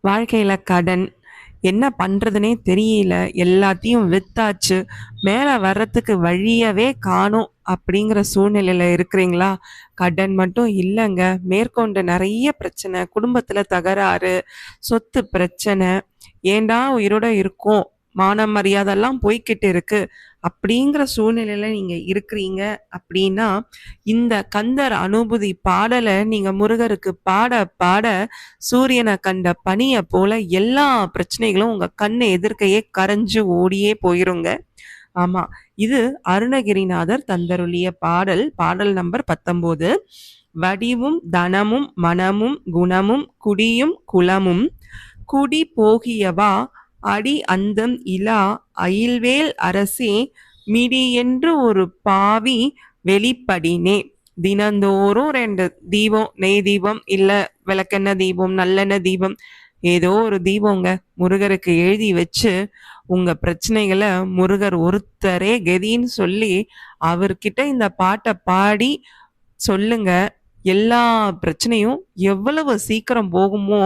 வாழ்க்கையில கடன் என்ன பண்றதுனே தெரியல. எல்லாத்தையும் வித்தாச்சு. மேல வர்றதுக்கு வழியவே காணோம் அப்படிங்கிற சூழ்நிலையில இருக்கிறீங்களா? கடன் மட்டும் இல்லங்க. மேற்கொண்டு நெறைய பிரச்சனை, குடும்பத்துல தகராறு, சொத்து பிரச்சனை, ஏன்டா உயிரோட இருக்கோம், மான மரியாதைலாம் போய்க்கிட்டு இருக்கு அப்படிங்கிற சூழ்நிலையில நீங்க இருக்கிறீங்க அப்படின்னா, இந்த கந்தர் அனுபூதி பாடல நீங்க முருகருக்கு பாட பாட சூரியனை கண்ட பனிய போல எல்லா பிரச்சனைகளும் உங்க கண்ணு எதிர்க்கையே கரைஞ்சு ஓடியே போயிருங்க. ஆமா, இது அருணகிரிநாதர் தந்தருளிய பாடல். பாடல் நம்பர் 19. வடிவும் தனமும் மனமும் குணமும் குடியும் குலமும் குடி போகியவா அடி அந்தம் இலா அயில்வேல் அரசே மிடியென்று ஒரு பாவி வெளிப்படினே. தினந்தோறும் 2 தீபம், நெய் தீபம் இல்ல விளக்கெண்ணெய் தீபம், நல்லெண்ணெய் தீபம், ஏதோ ஒரு தீபங்க முருகருக்கு எழுதி வச்சு உங்க பிரச்சனைகளை முருகர் ஒருத்தரே கதின்னு சொல்லி அவர்கிட்ட இந்த பாட்டை பாடி சொல்லுங்க. எல்லா பிரச்சனையும் எவ்வளவு சீக்கிரம் போகுமோ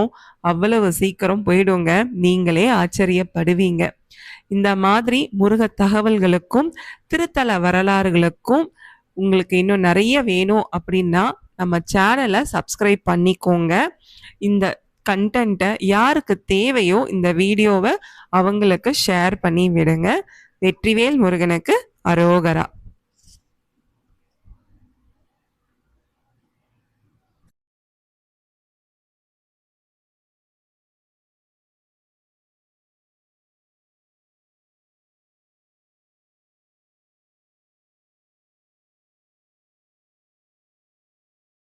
அவ்வளவு சீக்கிரம் போயிடுங்க. நீங்களே ஆச்சரியப்படுவீங்க. இந்த மாதிரி முருக தகவல்களுக்கும் திருத்தல வரலாறுகளுக்கும் உங்களுக்கு இன்னும் நிறைய வேணும் அப்படின்னா நம்ம சேனலை சப்ஸ்கிரைப் பண்ணிக்கோங்க. இந்த கண்டென்ட்டை யாருக்கு தேவையோ இந்த வீடியோவை அவங்களுக்கு ஷேர் பண்ணி விடுங்க. வெற்றிவேல் முருகனுக்கு அரோகரா.